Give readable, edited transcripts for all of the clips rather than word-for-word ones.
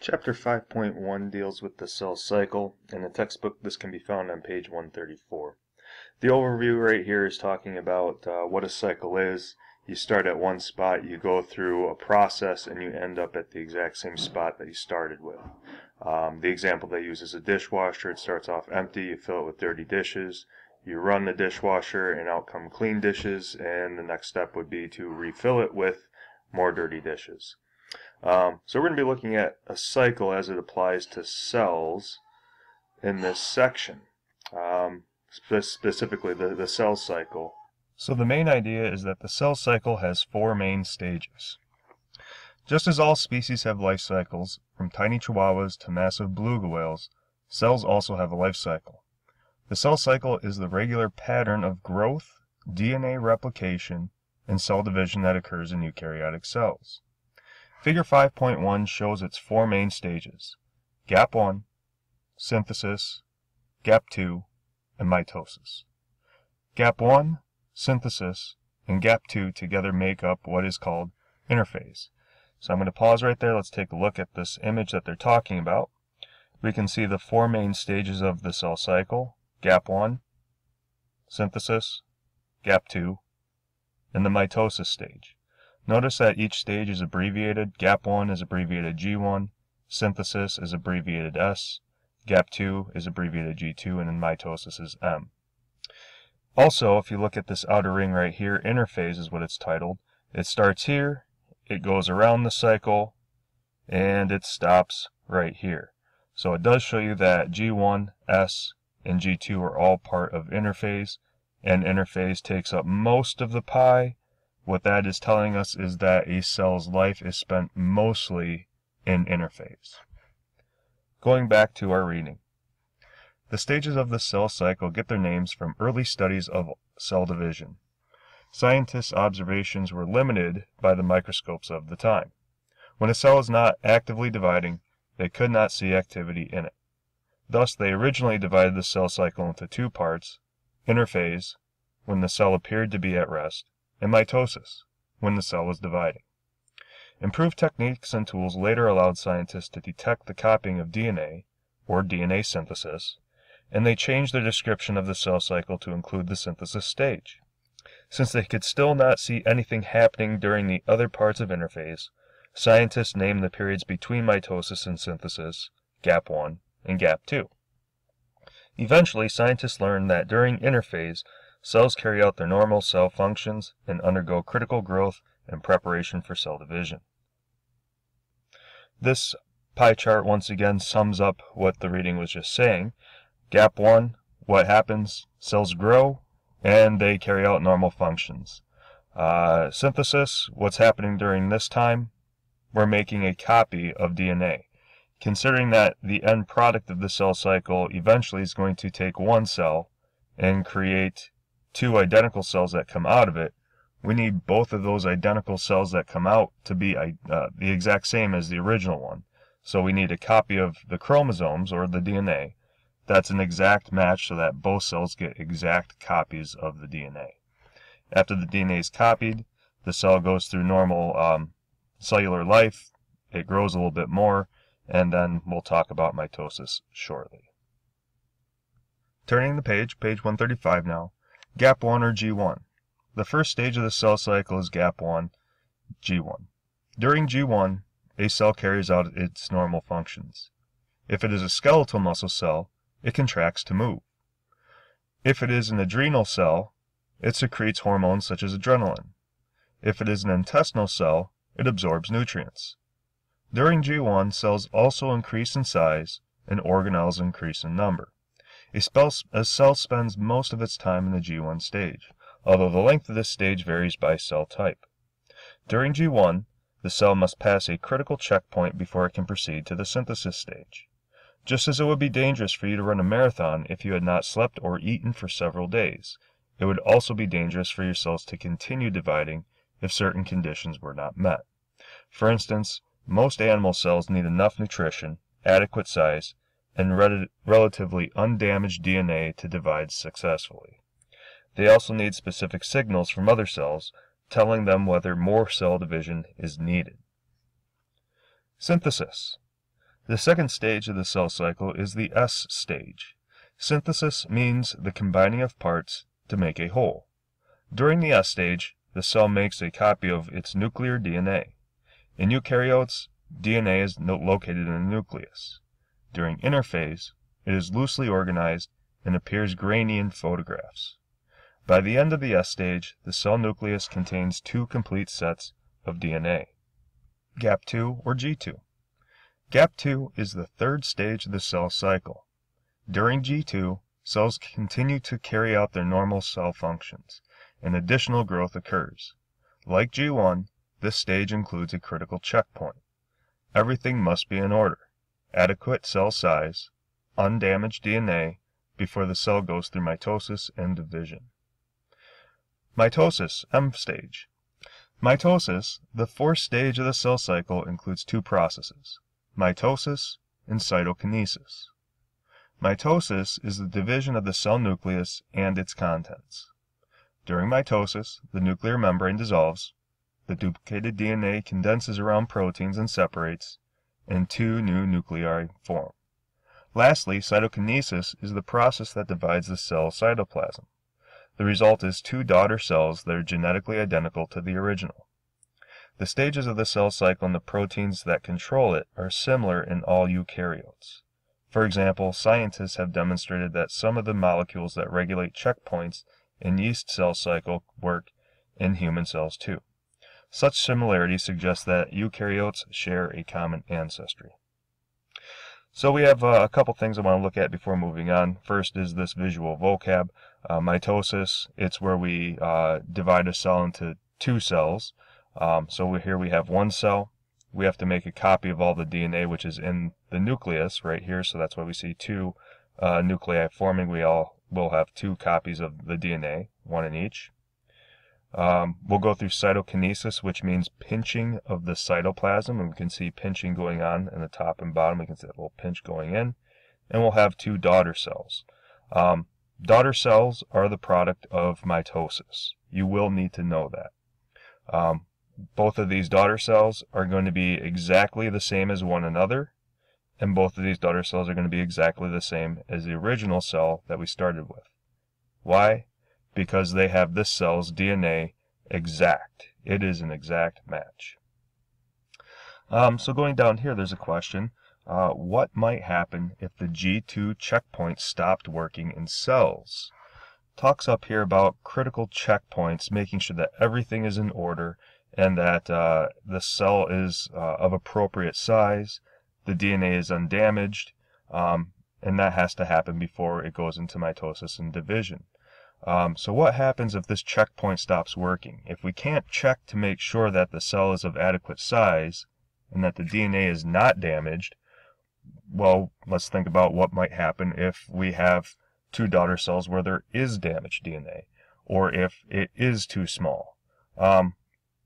Chapter 5.1 deals with the cell cycle. In the textbook, this can be found on page 134. The overview right here is talking about what a cycle is. You start at one spot, you go through a process, and you end up at the exact same spot that you started with. The example they use is a dishwasher. It starts off empty, you fill it with dirty dishes, you run the dishwasher, and out come clean dishes, and the next step would be to refill it with more dirty dishes. So we're going to be looking at a cycle as it applies to cells in this section, specifically the cell cycle. So the main idea is that the cell cycle has four main stages. Just as all species have life cycles, from tiny chihuahuas to massive beluga whales, cells also have a life cycle. The cell cycle is the regular pattern of growth, DNA replication, and cell division that occurs in eukaryotic cells. Figure 5.1 shows its four main stages: gap 1, synthesis, gap 2, and mitosis. Gap 1, synthesis, and gap 2 together make up what is called interphase. So I'm going to pause right there. Let's take a look at this image that they're talking about. We can see the four main stages of the cell cycle: gap 1, synthesis, gap 2, and the mitosis stage. Notice that each stage is abbreviated. Gap 1 is abbreviated G1, synthesis is abbreviated S, gap 2 is abbreviated G2, and then mitosis is M. Also, if you look at this outer ring right here, interphase is what it's titled. It starts here, it goes around the cycle, and it stops right here. So it does show you that G1, S, and G2 are all part of interphase, and interphase takes up most of the pie. What that is telling us is that a cell's life is spent mostly in interphase. Going back to our reading. The stages of the cell cycle get their names from early studies of cell division. Scientists' observations were limited by the microscopes of the time. When a cell is not actively dividing, they could not see activity in it. Thus, they originally divided the cell cycle into two parts: interphase, when the cell appeared to be at rest, and mitosis, when the cell was dividing. Improved techniques and tools later allowed scientists to detect the copying of DNA, or DNA synthesis, and they changed their description of the cell cycle to include the synthesis stage. Since they could still not see anything happening during the other parts of interphase, scientists named the periods between mitosis and synthesis gap 1 and gap 2. Eventually, scientists learned that during interphase, cells carry out their normal cell functions and undergo critical growth and preparation for cell division. This pie chart once again sums up what the reading was just saying. Gap 1, what happens? Cells grow and they carry out normal functions. Synthesis, what's happening during this time? We're making a copy of DNA. Considering that the end product of the cell cycle eventually is going to take one cell and create two identical cells that come out of it, we need both of those identical cells that come out to be the exact same as the original one. So we need a copy of the chromosomes, or the DNA, that's an exact match so that both cells get exact copies of the DNA. After the DNA is copied, the cell goes through normal cellular life, it grows a little bit more, and then we'll talk about mitosis shortly. Turning the page 135 now. Gap 1 or G1. The first stage of the cell cycle is gap 1, G1. During G1, a cell carries out its normal functions. If it is a skeletal muscle cell, it contracts to move. If it is an adrenal cell, it secretes hormones such as adrenaline. If it is an intestinal cell, it absorbs nutrients. During G1, cells also increase in size and organelles increase in number. A cell spends most of its time in the G1 stage, although the length of this stage varies by cell type. During G1, the cell must pass a critical checkpoint before it can proceed to the synthesis stage. Just as it would be dangerous for you to run a marathon if you had not slept or eaten for several days, it would also be dangerous for your cells to continue dividing if certain conditions were not met. For instance, most animal cells need enough nutrition, adequate size, and relatively undamaged DNA to divide successfully. They also need specific signals from other cells telling them whether more cell division is needed. Synthesis. The second stage of the cell cycle is the S stage. Synthesis means the combining of parts to make a whole. During the S stage, the cell makes a copy of its nuclear DNA. In eukaryotes, DNA is located in the nucleus. During interphase, it is loosely organized and appears grainy in photographs. By the end of the S stage, the cell nucleus contains 2 complete sets of DNA. GAP2 or G2. GAP2 is the third stage of the cell cycle. During G2, cells continue to carry out their normal cell functions, and additional growth occurs. Like G1, this stage includes a critical checkpoint. Everything must be in order: adequate cell size, undamaged DNA, before the cell goes through mitosis and division. Mitosis, M stage. Mitosis, the fourth stage of the cell cycle, includes 2 processes: mitosis and cytokinesis. Mitosis is the division of the cell nucleus and its contents. During mitosis, the nuclear membrane dissolves, the duplicated DNA condenses around proteins and separates, and 2 new nuclei form. Lastly, cytokinesis is the process that divides the cell cytoplasm. The result is 2 daughter cells that are genetically identical to the original. The stages of the cell cycle and the proteins that control it are similar in all eukaryotes. For example, scientists have demonstrated that some of the molecules that regulate checkpoints in yeast cell cycle work in human cells too. Such similarities suggest that eukaryotes share a common ancestry. So we have a couple things I want to look at before moving on. First is this visual vocab. Mitosis, it's where we divide a cell into 2 cells. So here we have 1 cell. We have to make a copy of all the DNA which is in the nucleus right here, so that's why we see 2 nuclei forming. We all will have 2 copies of the DNA, 1 in each. We'll go through cytokinesis, which means pinching of the cytoplasm, and we can see pinching going on in the top and bottom. We can see that little pinch going in. And we'll have 2 daughter cells. Daughter cells are the product of mitosis. You will need to know that. Both of these daughter cells are going to be exactly the same as one another, and both of these daughter cells are going to be exactly the same as the original cell that we started with. Why? Because they have this cell's DNA exact. It is an exact match. So going down here, there's a question. What might happen if the G2 checkpoint stopped working in cells? Talks up here about critical checkpoints, making sure that everything is in order and that the cell is of appropriate size, the DNA is undamaged, and that has to happen before it goes into mitosis and division. So what happens if this checkpoint stops working? If we can't check to make sure that the cell is of adequate size and that the DNA is not damaged, well, let's think about what might happen if we have 2 daughter cells where there is damaged DNA, or if it is too small.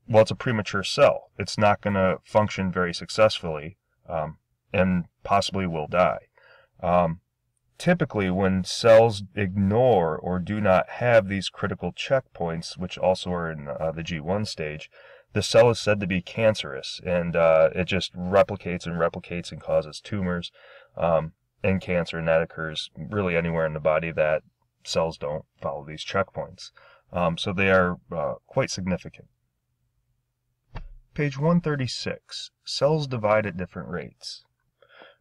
Well, it's a premature cell. It's not going to function very successfully, and possibly will die. Typically, when cells ignore or do not have these critical checkpoints, which also are in the G1 stage, the cell is said to be cancerous, and it just replicates and replicates and causes tumors and cancer, and that occurs really anywhere in the body that cells don't follow these checkpoints. So they are quite significant. Page 136. Cells divide at different rates.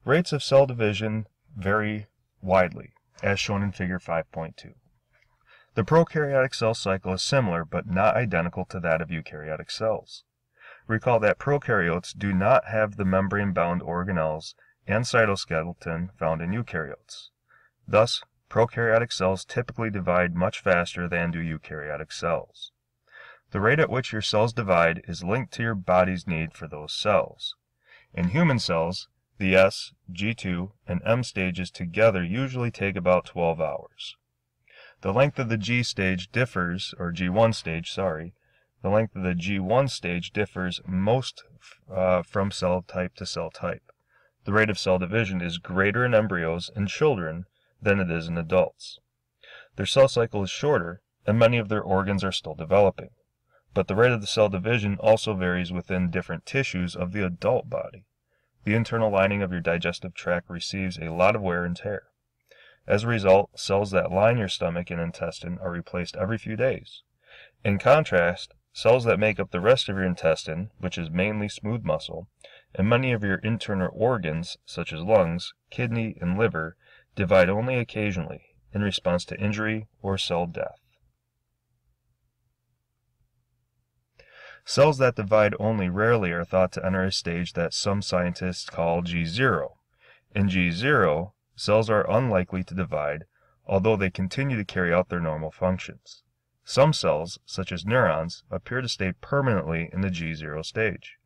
Rates of cell division vary widely, as shown in Figure 5.2. The prokaryotic cell cycle is similar but not identical to that of eukaryotic cells. Recall that prokaryotes do not have the membrane-bound organelles and cytoskeleton found in eukaryotes. Thus, prokaryotic cells typically divide much faster than do eukaryotic cells. The rate at which your cells divide is linked to your body's need for those cells. In human cells, the S, G2, and M stages together usually take about 12 hours. The length of the G stage differs, or G1 stage, sorry. The length of the G1 stage differs most from cell type to cell type. The rate of cell division is greater in embryos and children than it is in adults. Their cell cycle is shorter, and many of their organs are still developing. But the rate of the cell division also varies within different tissues of the adult body. the internal lining of your digestive tract receives a lot of wear and tear. As a result, cells that line your stomach and intestine are replaced every few days. In contrast, cells that make up the rest of your intestine, which is mainly smooth muscle, and many of your internal organs, such as lungs, kidney, and liver, divide only occasionally in response to injury or cell death. Cells that divide only rarely are thought to enter a stage that some scientists call G0. In G0, cells are unlikely to divide, although they continue to carry out their normal functions. Some cells, such as neurons, appear to stay permanently in the G0 stage.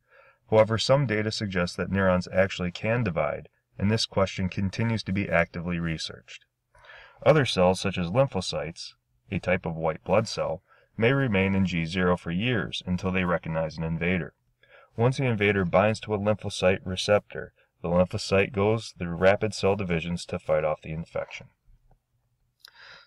However, some data suggest that neurons actually can divide, and this question continues to be actively researched. Other cells, such as lymphocytes, a type of white blood cell, may remain in G0 for years until they recognize an invader. Once the invader binds to a lymphocyte receptor, the lymphocyte goes through rapid cell divisions to fight off the infection.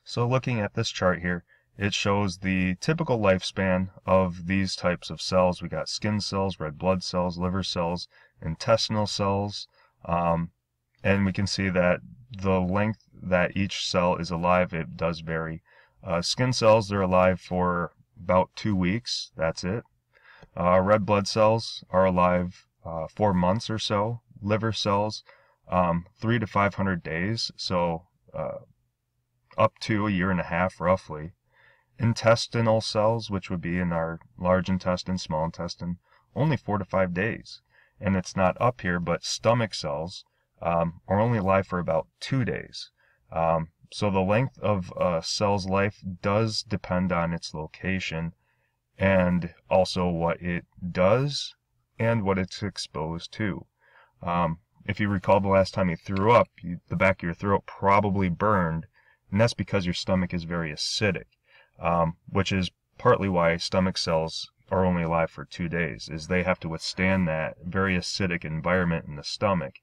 So looking at this chart here, it shows the typical lifespan of these types of cells. We got skin cells, red blood cells, liver cells, intestinal cells, and we can see that the length that each cell is alive, it does vary. Skin cells, they're alive for about 2 weeks, that's it. Red blood cells are alive 4 months or so. Liver cells, 300 to 500 days, so up to 1.5 years roughly. Intestinal cells, which would be in our large intestine, small intestine, only 4 to 5 days. And it's not up here, but stomach cells are only alive for about 2 days. So the length of a cell's life does depend on its location and also what it does and what it's exposed to. If you recall the last time you threw up, the back of your throat probably burned, and that's because your stomach is very acidic, which is partly why stomach cells are only alive for 2 days, is they have to withstand that very acidic environment in the stomach.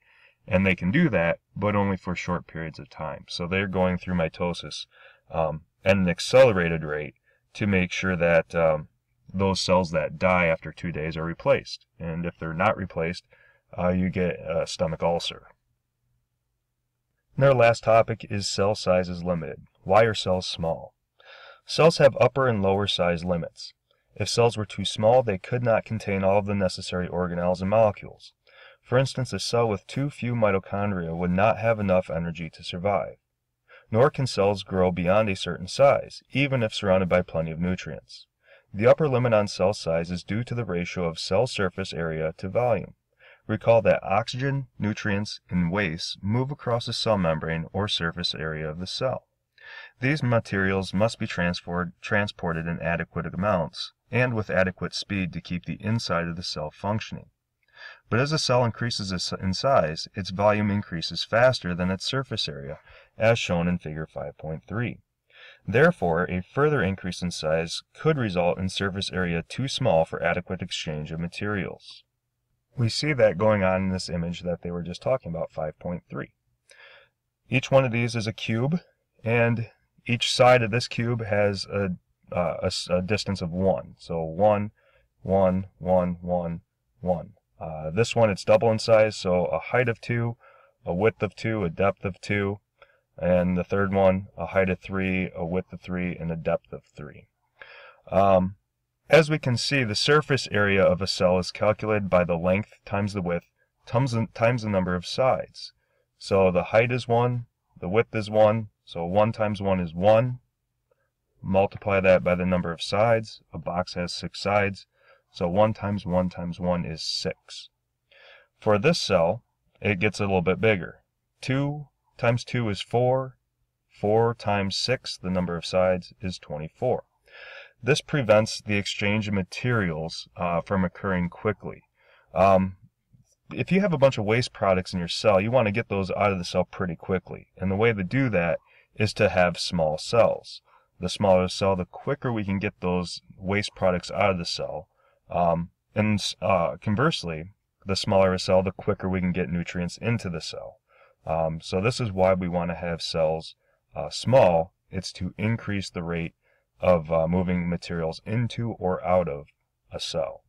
And they can do that, but only for short periods of time. So they're going through mitosis at an accelerated rate to make sure that those cells that die after 2 days are replaced. And if they're not replaced, you get a stomach ulcer. And our last topic is cell size is limited. Why are cells small? Cells have upper and lower size limits. If cells were too small, they could not contain all of the necessary organelles and molecules. For instance, a cell with too few mitochondria would not have enough energy to survive. Nor can cells grow beyond a certain size, even if surrounded by plenty of nutrients. The upper limit on cell size is due to the ratio of cell surface area to volume. Recall that oxygen, nutrients, and waste move across the cell membrane or surface area of the cell. These materials must be transported in adequate amounts and with adequate speed to keep the inside of the cell functioning. But as a cell increases in size, its volume increases faster than its surface area, as shown in Figure 5.3. Therefore, a further increase in size could result in surface area too small for adequate exchange of materials. We see that going on in this image that they were just talking about, 5.3. Each one of these is a cube, and each side of this cube has a distance of 1. So 1, 1, 1, 1, 1. This one, it's double in size, so a height of 2, a width of 2, a depth of 2, and the third one, a height of 3, a width of 3, and a depth of 3. As we can see, the surface area of a cell is calculated by the length times the width times the number of sides. So the height is 1, the width is 1, so 1 times 1 is 1. Multiply that by the number of sides. A box has 6 sides. So 1 times 1 times 1 is 6. For this cell, it gets a little bit bigger. 2 times 2 is 4. 4 times 6, the number of sides, is 24. This prevents the exchange of materials from occurring quickly. If you have a bunch of waste products in your cell, you want to get those out of the cell pretty quickly. And the way to do that is to have small cells. The smaller the cell, the quicker we can get those waste products out of the cell. Conversely, the smaller a cell, the quicker we can get nutrients into the cell. So this is why we want to have cells small. It's to increase the rate of moving materials into or out of a cell.